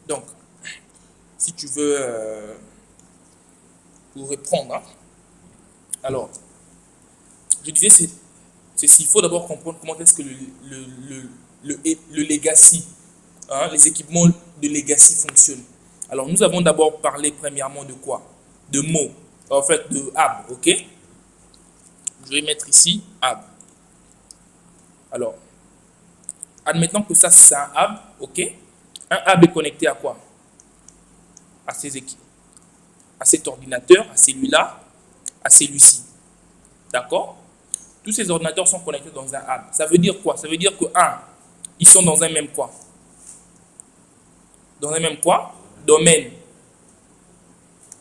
Donc, si tu veux, pour reprendre, hein, alors, je disais, ceci, il faut d'abord comprendre comment est-ce que le legacy, hein, les équipements de legacy fonctionnent. Alors, nous avons d'abord parlé premièrement de quoi? De mots, en fait, de hub, ok? Je vais mettre ici hub. Alors, admettons que ça, c'est un hub, ok? Un hub est connecté à quoi? À ces équipes, à cet ordinateur, à celui-là, à celui-ci. D'accord? Tous ces ordinateurs sont connectés dans un hub. Ça veut dire quoi? Ça veut dire que, ils sont dans un même quoi? Dans un même quoi? Domaine.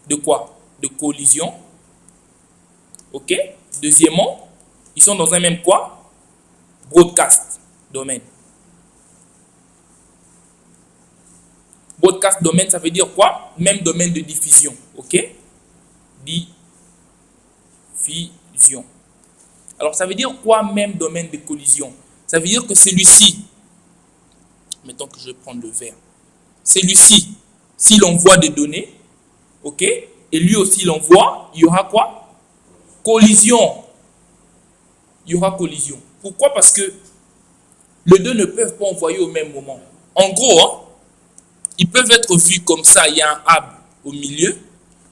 De quoi? De collision. Ok? Deuxièmement, ils sont dans un même quoi? Broadcast. Domaine. Broadcast domaine, ça veut dire quoi? Même domaine de diffusion. Ok? Diffusion. Alors, ça veut dire quoi, même domaine de collision? Ça veut dire que celui-ci, mettons que je vais prendre le vert, celui-ci, s'il envoie des données, ok? Et lui aussi, il envoie, il y aura quoi? Collision. Il y aura collision. Pourquoi? Parce que les deux ne peuvent pas envoyer au même moment. En gros, hein, ils peuvent être vus comme ça, il y a un hub au milieu,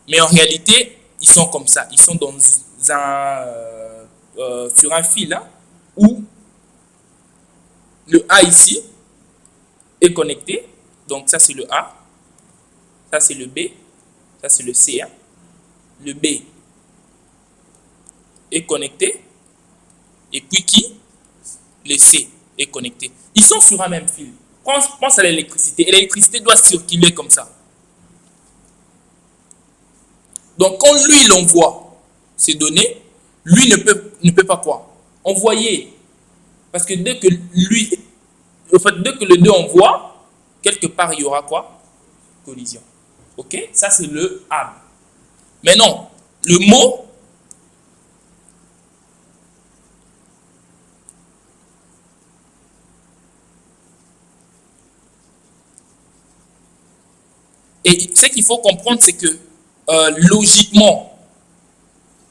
mais en réalité, ils sont comme ça. Ils sont dans sur un fil, hein, où le A ici est connecté. Donc ça, c'est le A. Ça, c'est le B. Ça, c'est le C. Hein. Le B est connecté. Et puis qui? Le C est connecté. Ils sont sur un même fil. Pense à l'électricité. L'électricité doit circuler comme ça. Donc, quand lui, il envoie ces données, lui ne peut pas quoi? Envoyer. Parce que dès que lui, en fait, dès que le 2 envoie, quelque part, il y aura quoi? Collision. Ok? Ça, c'est le hub. Maintenant, le mot, et ce qu'il faut comprendre, c'est que logiquement,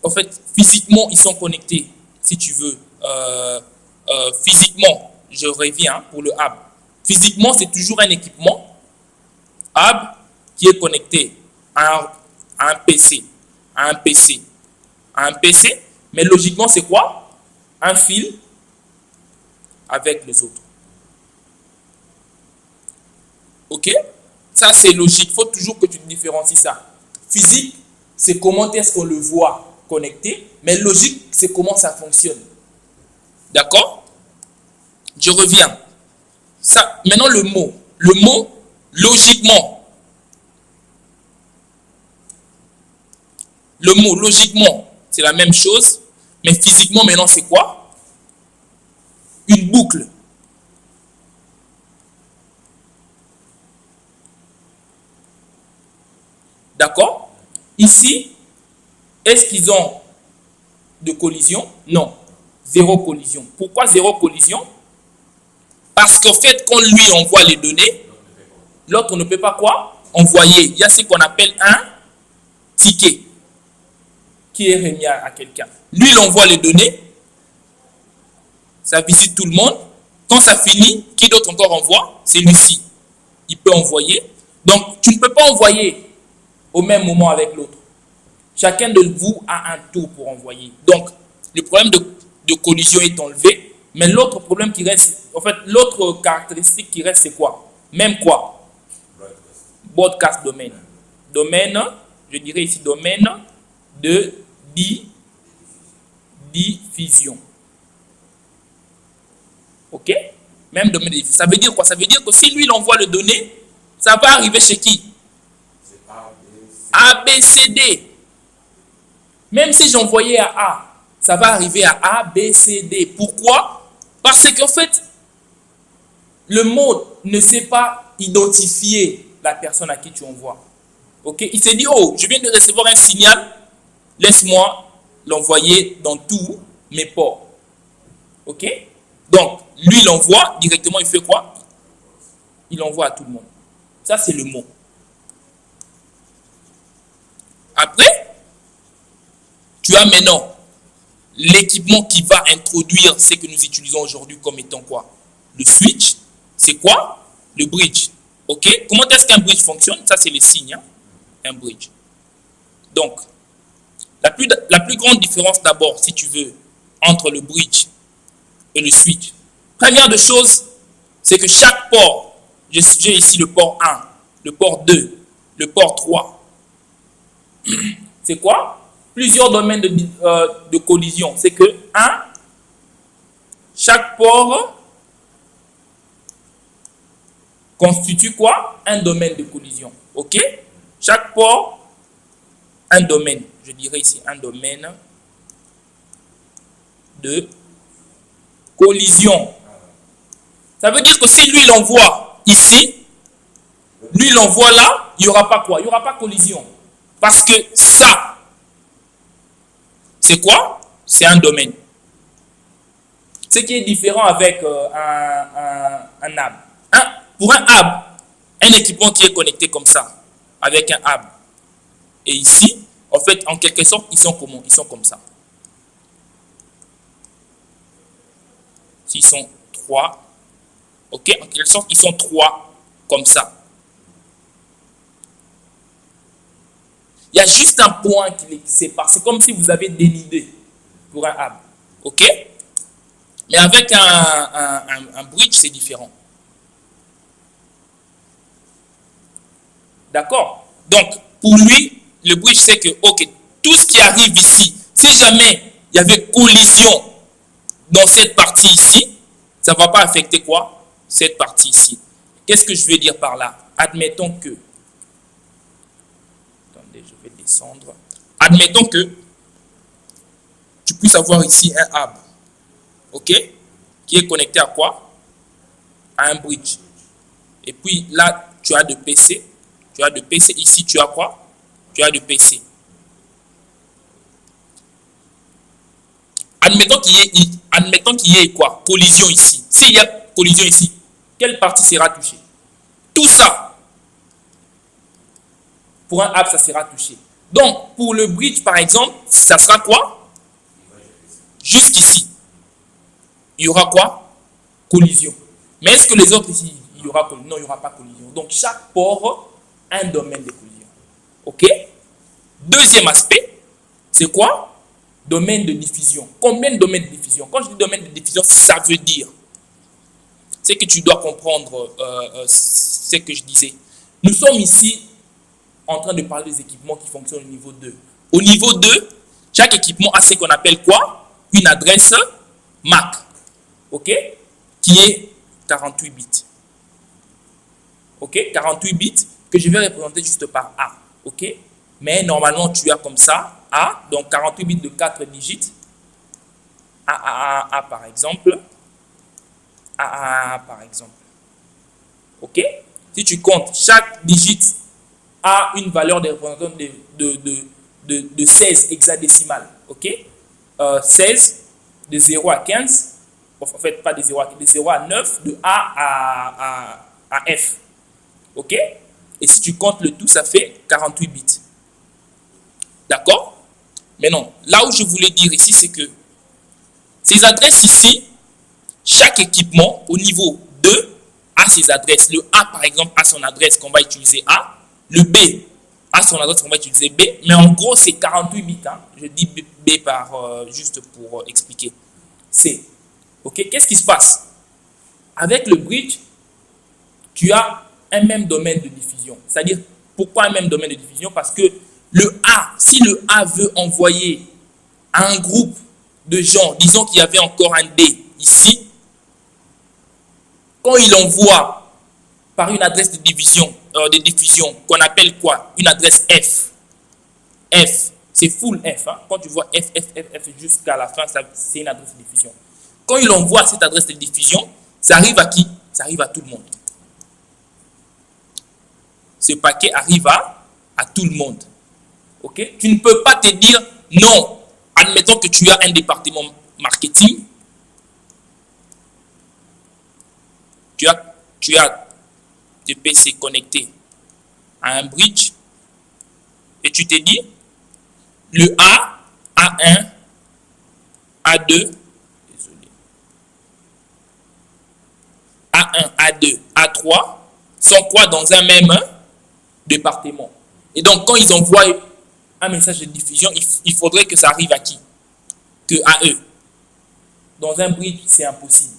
en fait, physiquement, ils sont connectés, si tu veux. Physiquement, je reviens pour le hub. Physiquement, c'est toujours un équipement hub qui est connecté à un PC, à un PC, à un PC. Mais logiquement, c'est quoi? Un fil avec les autres. Ok? Ça, c'est logique. Il faut toujours que tu différencies ça. Physique, c'est comment est-ce qu'on le voit connecté. Mais logique, c'est comment ça fonctionne. D'accord? Je reviens. Ça, maintenant, le mot. Le mot, logiquement. Le mot, logiquement, c'est la même chose. Mais physiquement, maintenant, c'est quoi? Une boucle. D'accord? Ici, est-ce qu'ils ont de collision? Non. Zéro collision. Pourquoi zéro collision? Parce qu'en fait, quand lui envoie les données, l'autre ne peut pas quoi? Envoyer. Il y a ce qu'on appelle un ticket qui est remis à quelqu'un. Lui, il envoie les données, ça visite tout le monde. Quand ça finit, qui d'autre encore envoie? C'est lui-ci. Il peut envoyer. Donc, tu ne peux pas envoyer au même moment avec l'autre. Chacun de vous a un tour pour envoyer. Donc, le problème de collision est enlevé. Mais l'autre problème qui reste, en fait, l'autre caractéristique qui reste, c'est quoi? Même quoi? Broadcast domaine. Domaine, je dirais ici domaine de diffusion. Ok? Même domaine de diffusion. Ça veut dire quoi? Ça veut dire que si lui, il envoie le données, ça va arriver chez qui? A, B, C, D. Même si j'envoyais à A, ça va arriver à A, B, C, D. Pourquoi? Parce qu'en fait, le mode ne sait pas identifier la personne à qui tu envoies. Ok? Il s'est dit, oh, je viens de recevoir un signal, laisse-moi l'envoyer dans tous mes ports. Ok? Donc, lui, il envoie directement, il fait quoi? Il envoie à tout le monde. Ça, c'est le mot. Après, tu as maintenant l'équipement qui va introduire ce que nous utilisons aujourd'hui comme étant quoi? Le switch. C'est quoi? Le bridge. OK? Comment est-ce qu'un bridge fonctionne? Ça, c'est les signes. Hein? Un bridge. Donc, la plus grande différence d'abord, si tu veux, entre le bridge et le switch. Première de choses, c'est que chaque port, j'ai ici le port 1, le port 2, le port 3. C'est quoi? Plusieurs domaines de collision. C'est que, chaque port constitue quoi? Un domaine de collision. OK? Chaque port, un domaine. Je dirais ici un domaine de collision. Ça veut dire que si lui l'envoie ici, lui l'envoie là, il n'y aura pas quoi? Il n'y aura pas collision. Parce que ça, c'est quoi? C'est un domaine. Ce qui est différent avec un hub. Pour un hub, un équipement qui est connecté comme ça, avec un hub, et ici, en fait, en quelque sorte, ils sont comment? Ils sont comme ça. S'ils sont 3, ok? En quelque sorte, ils sont 3 comme ça. Il y a juste un point qui les sépare. C'est comme si vous avez dénudé pour un hub. OK? Mais avec un bridge, c'est différent. D'accord? Donc, pour lui, le bridge, c'est que, OK, tout ce qui arrive ici, si jamais il y avait collision dans cette partie ici, ça ne va pas affecter quoi? Cette partie ici. Qu'est-ce que je veux dire par là? Admettons que... Attendez, je vais descendre. Admettons que tu puisses avoir ici un hub, OK, qui est connecté à quoi? À un bridge. Et puis là, tu as de PC. Tu as de PC. Ici, tu as quoi? Tu as de PC. Admettons qu'il y ait quoi? Collision ici. S'il y a collision ici, quelle partie sera touchée? Tout ça. Pour un hub, ça sera touché. Donc, pour le bridge, par exemple, ça sera quoi? Jusqu'ici. Il y aura quoi? Collision. Mais est-ce que les autres ici, il y aura collision? Non, il n'y aura pas collision. Donc, chaque port a un domaine de collision. OK? Deuxième aspect, c'est quoi? Domaine de diffusion. Combien de domaines de diffusion? Quand je dis domaine de diffusion, ça veut dire, c'est que tu dois comprendre ce que je disais. Nous sommes ici en train de parler des équipements qui fonctionnent au niveau 2. Au niveau 2, chaque équipement a ce qu'on appelle quoi? Une adresse MAC. OK? Qui est 48 bits. OK? 48 bits que je vais représenter juste par A. OK? Mais normalement, tu as comme ça A, donc 48 bits de 4 digits. A par exemple. A par exemple. OK? Si tu comptes, chaque digit a une valeur de représentation de 16 hexadécimales. OK? 16 de 0 à 15. En fait, pas de 0 à 15, de 0 à 9, de A à F. OK? Et si tu comptes le tout, ça fait 48 bits. D'accord? Mais non, là où je voulais dire ici, c'est que ces adresses ici, chaque équipement au niveau 2 a ses adresses. Le A, par exemple, a son adresse qu'on va utiliser A. Le B a son adresse qu'on va utiliser B. Mais en gros, c'est 48 bits. Hein. Je dis B par, juste pour expliquer. C. OK? Qu'est-ce qui se passe? Avec le bridge, tu as un même domaine de diffusion. C'est-à-dire, pourquoi un même domaine de diffusion? Parce que le A, si le A veut envoyer à un groupe de gens, disons qu'il y avait encore un D ici, quand il envoie par une adresse de diffusion qu'on appelle quoi? Une adresse F. F, c'est full F. Hein? Quand tu vois F jusqu'à la fin, c'est une adresse de diffusion. Quand il envoie cette adresse de diffusion, ça arrive à qui? Ça arrive à tout le monde. Ce paquet arrive à tout le monde. OK? Tu ne peux pas te dire, non, admettons que tu as un département marketing, tu as de PC connecté à un bridge et tu te dis le A, A1, A2, désolé, A1, A2, A3 sont quoi dans un même département. Et donc, quand ils envoient un message de diffusion, il faudrait que ça arrive à qui? Que à eux. Dans un bridge, c'est impossible.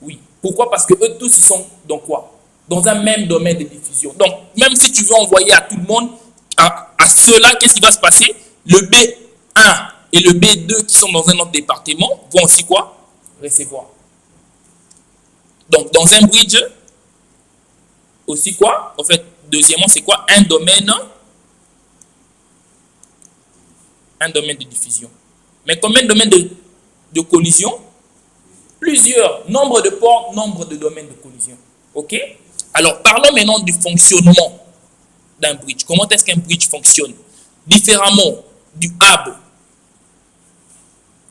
Oui. Pourquoi? Parce que eux tous, ils sont dans quoi? Dans un même domaine de diffusion. Donc, même si tu veux envoyer à tout le monde, à ceux-là, qu'est-ce qui va se passer? Le B1 et le B2 qui sont dans un autre département vont aussi quoi? Recevoir. Donc, dans un bridge, aussi quoi? En fait, deuxièmement, c'est quoi? Un domaine de diffusion. Mais combien de domaines de collision? Plusieurs. Nombre de ports, nombre de domaines de collision. OK? Alors, parlons maintenant du fonctionnement d'un bridge. Comment est-ce qu'un bridge fonctionne? Différemment du hub,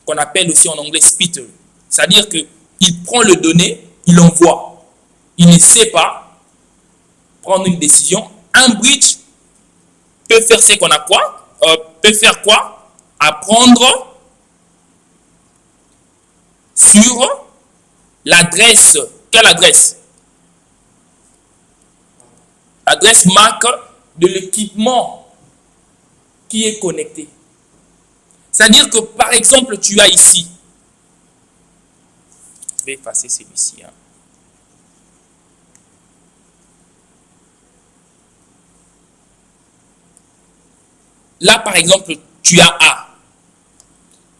qu'on appelle aussi en anglais splitter. C'est-à-dire qu'il prend le donné, il l'envoie. Il ne sait pas prendre une décision. Un bridge peut faire ce qu'on a quoi? Peut faire quoi? Apprendre sur l'adresse. Quelle adresse? L'adresse MAC de l'équipement qui est connecté. C'est-à-dire que, par exemple, tu as ici. Je vais effacer celui-ci. Hein. Là, par exemple, tu as A,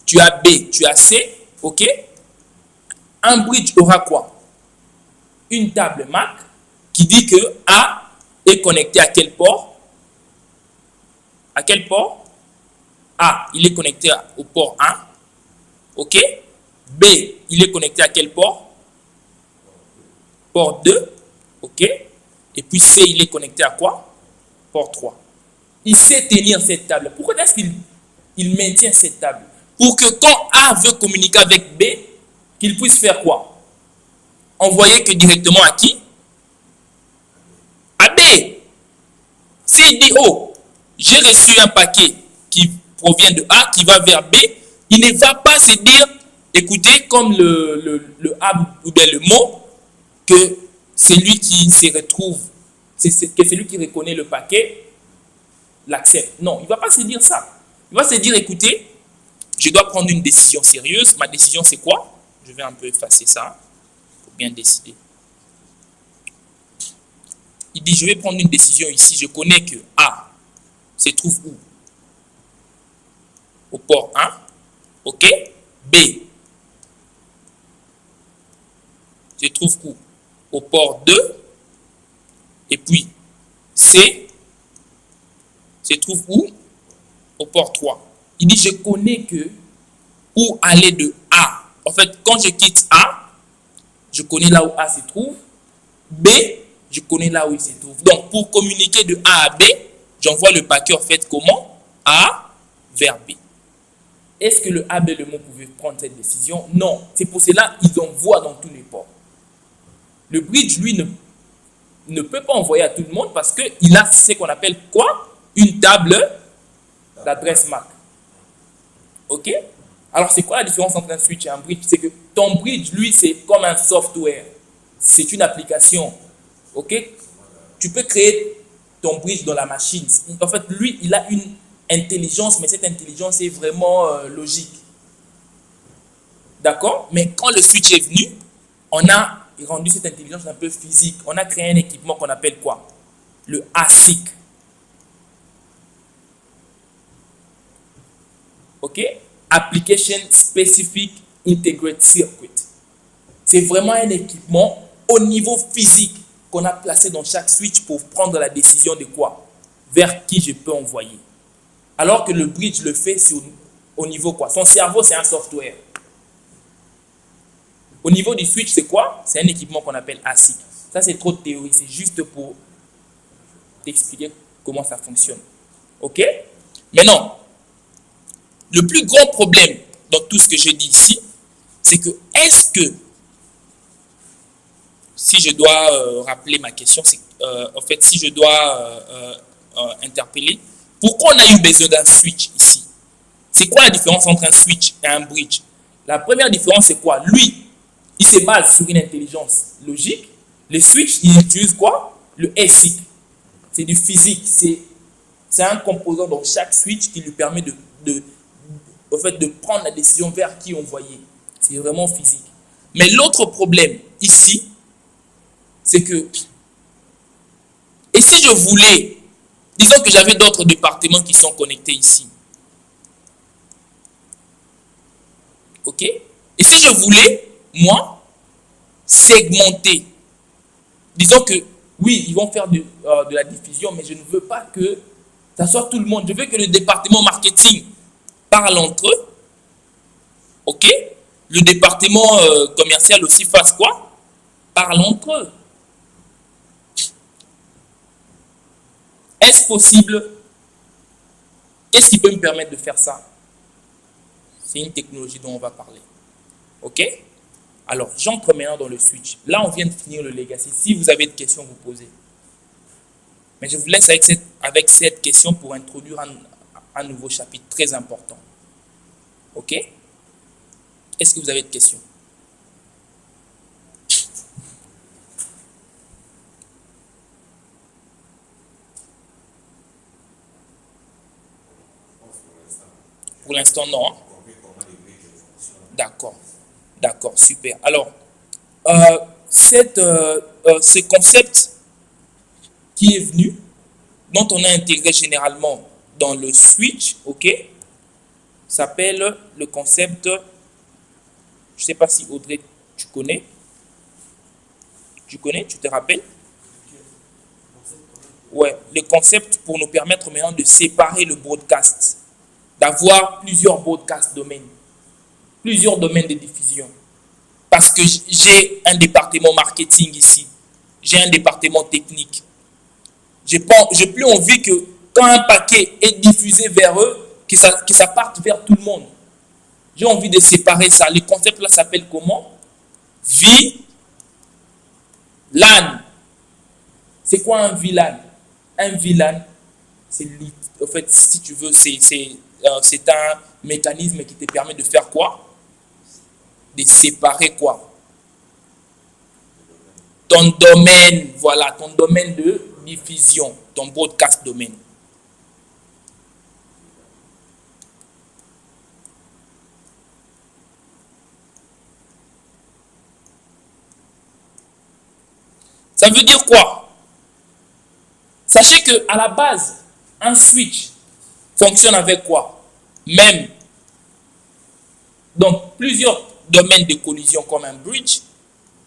tu as B, tu as C, ok? Un bridge aura quoi? Une table MAC qui dit que A est connecté à quel port? À quel port? A, il est connecté au port 1, ok? B, il est connecté à quel port? Port 2, ok? Et puis C, il est connecté à quoi? Port 3. Il sait tenir cette table. Pourquoi est-ce qu'il maintient cette table? Pour que quand A veut communiquer avec B, qu'il puisse faire quoi? Envoyer que directement à qui? À B. S'il dit, oh, j'ai reçu un paquet qui provient de A, qui va vers B, il ne va pas se dire, écoutez, comme le A ou bien le mot, que c'est lui qui se retrouve, que c'est lui qui reconnaît le paquet, l'accepte. Non, il ne va pas se dire ça. Il va se dire, écoutez, je dois prendre une décision sérieuse. Ma décision, c'est quoi? Je vais un peu effacer ça pour bien décider. Il dit, je vais prendre une décision ici. Je connais que A se trouve où? Au port 1. OK? B se trouve où? Au port 2. Et puis, C se trouve où? Au port 3. Il dit, je connais que pour aller de A, en fait, quand je quitte A, je connais là où A se trouve. B, je connais là où il se trouve. Donc, pour communiquer de A à B, j'envoie le paquet, en fait, comment? A vers B. Est-ce que le AB, le mot, pouvait prendre cette décision? Non. C'est pour cela qu'ils envoient dans tous les ports. Le bridge, lui, ne peut pas envoyer à tout le monde parce qu'il a ce qu'on appelle quoi? Une table d'adresse MAC. OK? Alors, c'est quoi la différence entre un switch et un bridge? C'est que ton bridge, lui, c'est comme un software. C'est une application. OK? Tu peux créer ton bridge dans la machine. En fait, lui, il a une intelligence, mais cette intelligence est vraiment logique. D'accord? Mais quand le switch est venu, on a rendu cette intelligence un peu physique. On a créé un équipement qu'on appelle quoi? Le ASIC. OK? Application Specific Integrated Circuit. C'est vraiment un équipement au niveau physique qu'on a placé dans chaque switch pour prendre la décision de quoi? Vers qui je peux envoyer. Alors que le bridge le fait au niveau quoi? Son cerveau, c'est un software. Au niveau du switch, c'est quoi? C'est un équipement qu'on appelle ASIC. Ça, c'est trop de théorie. C'est juste pour t'expliquer comment ça fonctionne. OK? Maintenant, le plus grand problème dans tout ce que je dis ici, c'est que est-ce que si je dois rappeler ma question, c'est en fait, si je dois interpeller, pourquoi on a eu besoin d'un switch ici? C'est quoi la différence entre un switch et un bridge? La première différence, c'est quoi? Lui, il se base sur une intelligence logique. Le switch, il utilise quoi? Le ASIC. C'est du physique. C'est un composant dans chaque switch qui lui permet en fait, de prendre la décision vers qui envoyer. C'est vraiment physique. Mais l'autre problème ici, c'est que, et si je voulais, disons que j'avais d'autres départements qui sont connectés ici. OK? Et si je voulais, moi, segmenter, disons que, oui, ils vont faire de la diffusion, mais je ne veux pas que ça soit tout le monde. Je veux que le département marketing parle entre eux. OK? Le département commercial aussi fasse quoi? Parle entre eux. Est-ce possible? Qu'est-ce qui peut me permettre de faire ça? C'est une technologie dont on va parler. OK? Alors, j'entre maintenant dans le switch. Là, on vient de finir le legacy. Si vous avez des questions, vous posez. Mais je vous laisse avec cette question pour introduire un nouveau chapitre très important. OK? Est-ce que vous avez des questions? Pour l'instant, non. D'accord. D'accord, super. Alors, ce concept qui est venu, dont on a intégré généralement dans le switch, OK, s'appelle le concept, je ne sais pas si Audrey, tu connais? Tu connais? Tu te rappelles? Ouais, le concept pour nous permettre maintenant de séparer le broadcast, d'avoir plusieurs broadcast domaines, plusieurs domaines de diffusion. Parce que j'ai un département marketing ici, j'ai un département technique. J'ai plus envie que quand un paquet est diffusé vers eux, que ça parte vers tout le monde. J'ai envie de séparer ça. Le concept là s'appelle comment? VLAN. C'est quoi un VLAN? Un VLAN, c'est l'outil. En fait, si tu veux, c'est un mécanisme qui te permet de faire quoi? De séparer quoi? Ton domaine, voilà, ton domaine de diffusion, ton broadcast domaine. Ça veut dire quoi? Sachez que à la base, un switch fonctionne avec quoi? Même, donc plusieurs domaines de collision comme un bridge,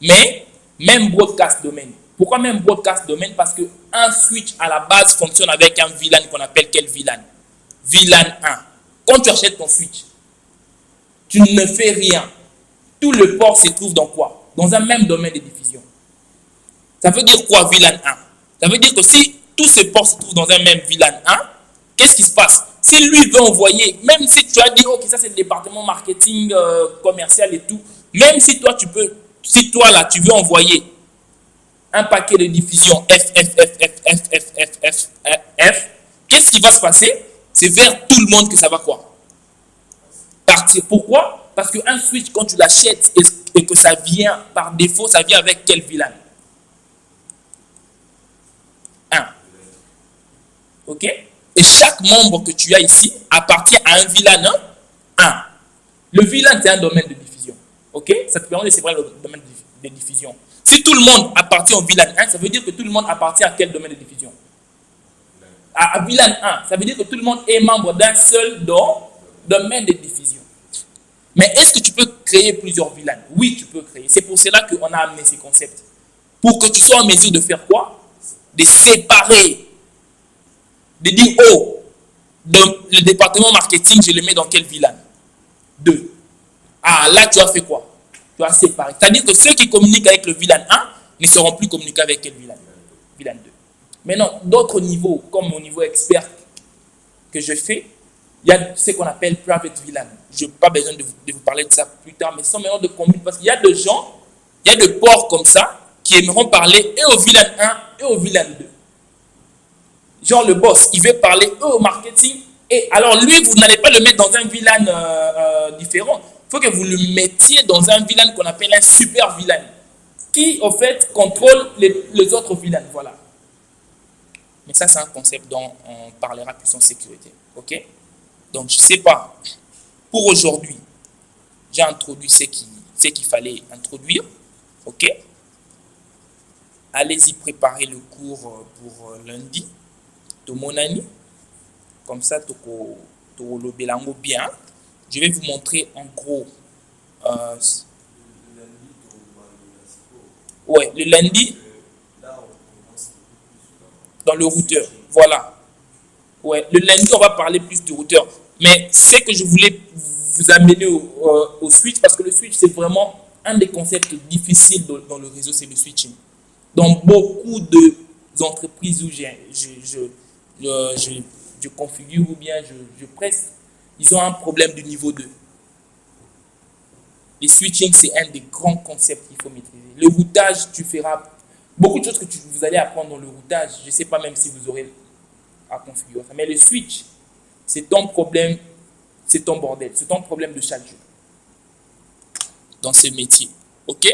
mais même broadcast domaine. Pourquoi même broadcast domaine? Parce qu'un switch à la base fonctionne avec un VLAN qu'on appelle quel VLAN? VLAN 1. Quand tu achètes ton switch, tu ne fais rien. Tout le port se trouve dans quoi? Dans un même domaine de diffusion. Ça veut dire quoi VLAN 1? Ça veut dire que si tous ces ports se trouvent dans un même VLAN 1, qu'est-ce qui se passe? Si lui veut envoyer, même si tu as dit, ok, ça c'est le département marketing, commercial et tout, même si toi tu peux, si toi là tu veux envoyer un paquet de diffusion F, qu'est-ce qui va se passer? C'est vers tout le monde que ça va quoi? Partir. Pourquoi? Parce qu'un switch, quand tu l'achètes et que ça vient par défaut, ça vient avec quel VLAN? 1. OK? Et chaque membre que tu as ici appartient à un VLAN 1. Le VLAN, c'est un domaine de diffusion. OK? Ça te permet de séparer le domaine de diffusion. Si tout le monde appartient au VLAN 1, ça veut dire que tout le monde appartient à quel domaine de diffusion? À VLAN 1. Ça veut dire que tout le monde est membre d'un seul domaine de diffusion. Mais est-ce que tu peux créer plusieurs VLAN? Oui, tu peux créer. C'est pour cela qu'on a amené ces concepts. Pour que tu sois en mesure de faire quoi? De séparer. De dire, oh, le département marketing, je le mets dans quel VLAN? 2. Ah, là, tu as fait quoi? Tu as séparé. C'est-à-dire que ceux qui communiquent avec le VLAN 1 ne seront plus communiqués avec quel VLAN? VLAN 2. Maintenant, d'autres niveaux, comme au niveau expert que je fais, il y a ce qu'on appelle private VLAN. Je n'ai pas besoin de vous parler de ça plus tard, mais sans maintenant de combiner, parce qu'il y a des gens, il y a des ports comme ça, qui aimeront parler et au VLAN 1 et au VLAN 2. Genre le boss, il veut parler eux au marketing. Et alors lui, vous n'allez pas le mettre dans un VLAN différent. Il faut que vous le mettiez dans un VLAN qu'on appelle un super VLAN. Qui, au fait, contrôle les autres VLAN. Voilà. Mais ça, c'est un concept dont on parlera plus en sécurité. OK? Donc, je ne sais pas. Pour aujourd'hui, j'ai introduit ce qu'il fallait introduire. OK? Allez-y préparer le cours pour lundi. De mon ami. Comme ça, le belango bien. Je vais vous montrer en gros. Ouais, le lundi. Dans le routeur. Voilà. Ouais, le lundi, on va parler plus du routeur. Mais c'est que je voulais vous amener au switch parce que le switch, c'est vraiment un des concepts difficiles dans le réseau, c'est le switching. Dans beaucoup d'entreprises où je configure ou bien je presse, ils ont un problème de niveau 2. Le switching, c'est un des grands concepts qu'il faut maîtriser. Le routage, tu feras beaucoup de choses que vous allez apprendre dans le routage. Je ne sais pas même si vous aurez à configurer ça. Mais le switch, c'est ton problème, c'est ton bordel, c'est ton problème de chaque jour dans ce métier. OK?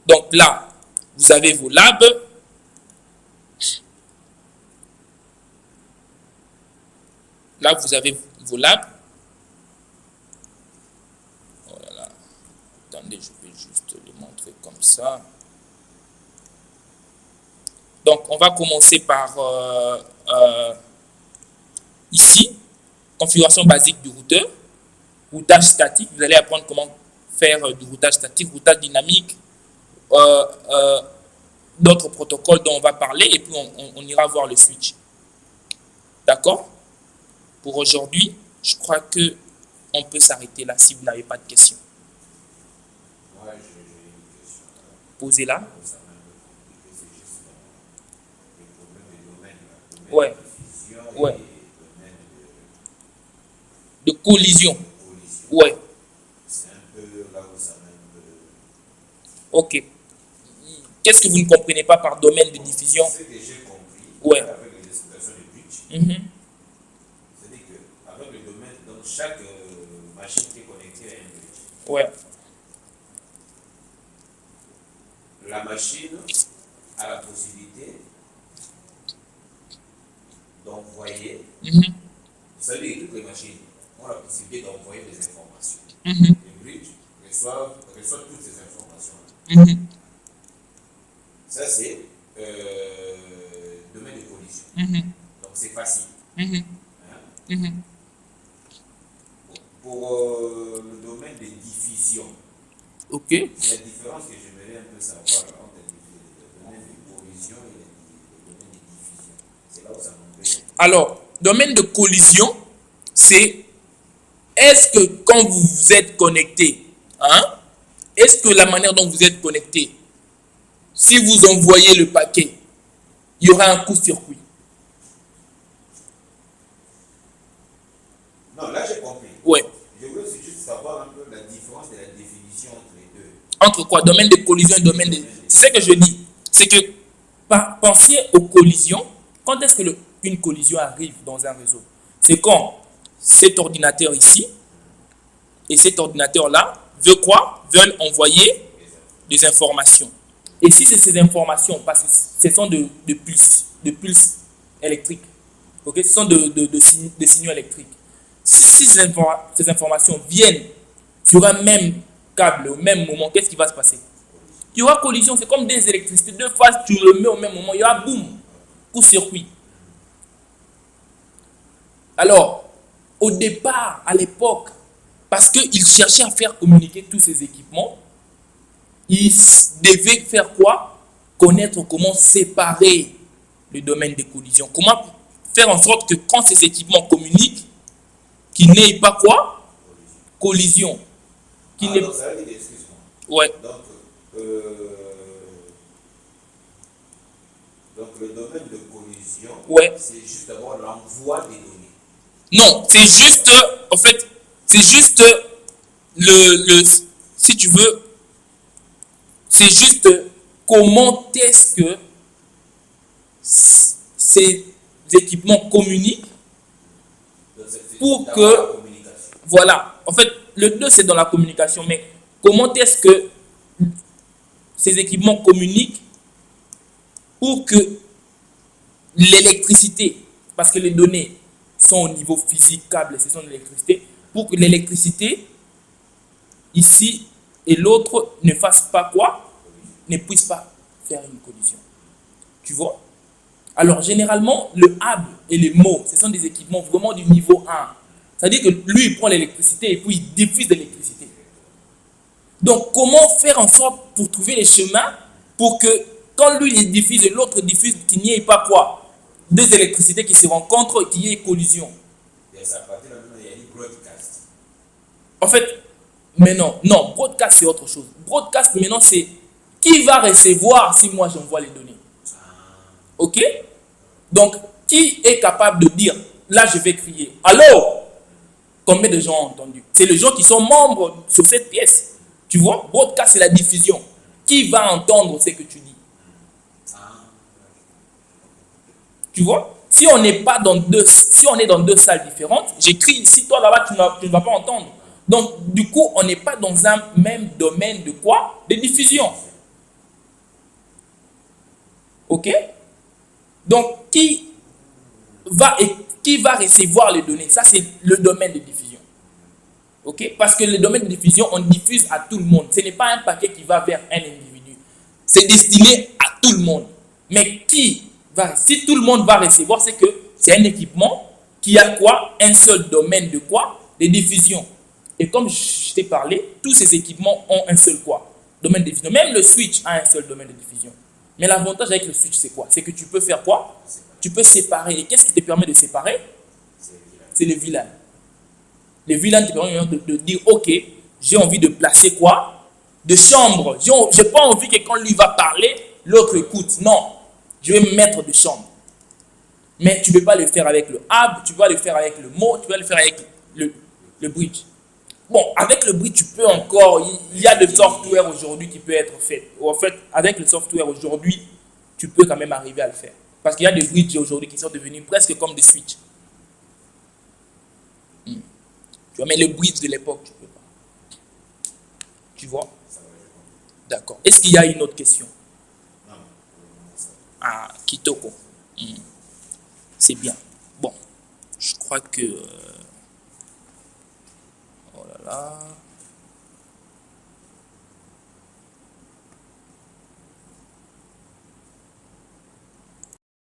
Donc là, vous avez vos labs. Là, vous avez vos labs. Oh là là. Attendez, je vais juste le montrer comme ça. Donc, on va commencer par ici, configuration basique du routeur, routage statique. Vous allez apprendre comment faire du routage statique, routage dynamique, d'autres protocoles dont on va parler et puis on ira voir le switch. D'accord? Pour aujourd'hui, je crois que on peut s'arrêter là si vous n'avez pas de questions. Ouais, j'ai une question. Posez-la. Ouais. Ouais. De collision. Ouais. C'est un peu là où ça mène un peu. Ok. Qu'est-ce que vous ne comprenez pas par domaine de diffusion? Ce que j'ai compris, ouais. Avec les explications de bridge, c'est-à-dire qu'avec le domaine, donc chaque machine qui est connectée à un bridge, ouais. la machine a la possibilité d'envoyer, vous savez, toutes les machines ont la possibilité d'envoyer des informations. Le bridge reçoit toutes ces informations-là. Ça, c'est domaine de collision. Donc, c'est facile. Hein? Pour le domaine de diffusion, ok. la différence que j'aimerais un peu savoir entre le domaine de collision et le domaine de diffusion, c'est là où ça m'embête. Alors, domaine de collision, c'est est-ce que quand vous êtes connecté, hein, est-ce que la manière dont vous êtes connecté, si vous envoyez le paquet, il y aura un court-circuit? Non, là j'ai compris. Ouais. Je voulais juste savoir un peu la différence de la définition entre les deux. Entre quoi? Domaine de collision et domaine de... C'est ce que je dis. C'est que, pensez aux collisions. Quand est-ce que une collision arrive dans un réseau? C'est quand cet ordinateur ici et cet ordinateur-là veut quoi? Veulent envoyer des informations. Et si c'est ces informations, parce que ce sont de pulses électriques, ok, ce sont de signaux électriques. Si ces informations viennent sur un même câble au même moment, qu'est-ce qui va se passer? Il y aura collision, c'est comme des électricités, deux phases, tu le mets au même moment, il y aura boum, court-circuit. Alors, au départ, à l'époque, parce qu'ils cherchaient à faire communiquer tous ces équipements, ils devaient faire quoi? Connaître comment séparer le domaine des collisions. Comment faire en sorte que quand ces équipements communiquent, qu'il n'y ait pas quoi? Collision. Donc, ça veut dire, excuse-moi. Ouais. Donc, le domaine de collision, ouais. C'est juste d'abord l'envoi des données. Non, c'est juste, en fait, c'est juste si tu veux, c'est juste comment est-ce que ces équipements communiquent pour que, voilà, en fait, le 2 c'est dans la communication, mais comment est-ce que ces équipements communiquent pour que l'électricité, parce que les données sont au niveau physique, câble, c'est son électricité, pour que l'électricité, ici et l'autre, ne fasse pas quoi? Ne puisse pas faire une collision. Tu vois? Alors, généralement, le hub et les mots, ce sont des équipements vraiment du niveau 1. C'est-à-dire que lui, il prend l'électricité et puis il diffuse de l'électricité. Donc, comment faire en sorte pour trouver les chemins pour que, quand lui il diffuse et l'autre diffuse, qu'il n'y ait pas quoi? Deux électricités qui se rencontrent et qu'il y ait collision. En fait, mais non, broadcast c'est autre chose. Broadcast maintenant c'est qui va recevoir si moi j'envoie les données. Ok? Donc, qui est capable de dire, là je vais crier, allô? Combien de gens ont entendu? C'est les gens qui sont membres sur cette pièce. Tu vois? Broadcast c'est la diffusion. Qui va entendre ce que tu dis? Tu vois? Si on n'est pas dans si on est dans deux salles différentes, j'écris ici, toi là-bas, tu ne vas pas entendre. Donc, du coup, on n'est pas dans un même domaine de quoi? De diffusion. Ok? Donc, qui va recevoir les données? Ça, c'est le domaine de diffusion. Ok? Parce que le domaine de diffusion, on diffuse à tout le monde. Ce n'est pas un paquet qui va vers un individu. C'est destiné à tout le monde. Mais qui va? Si tout le monde va recevoir, c'est que c'est un équipement qui a quoi? Un seul domaine de quoi? De diffusion. Et comme je t'ai parlé, tous ces équipements ont un seul quoi? Domaine de diffusion. Même le switch a un seul domaine de diffusion. Mais l'avantage avec le switch, c'est quoi? C'est que tu peux faire quoi? Tu peux séparer. Et qu'est-ce qui te permet de séparer? C'est le VLAN. Le VLAN te permet de dire, ok, j'ai envie de placer quoi? De chambre. Je n'ai pas envie que quand lui va parler, l'autre écoute. Non, je vais me mettre de chambre. Mais tu ne peux pas le faire avec le hub, tu peux pas le faire avec le mot, tu peux le faire avec le bridge. Bon, avec le bridge, tu peux encore, il y a des software aujourd'hui qui peut être fait. En fait, avec le software aujourd'hui, tu peux quand même arriver à le faire. Parce qu'il y a des bridges aujourd'hui qui sont devenus presque comme des switches. Tu vois, mais le bridge de l'époque, tu peux pas. Tu vois? D'accord. Est-ce qu'il y a une autre question? Ah, Kitoko. C'est bien. Bon, je crois que... Oh là là...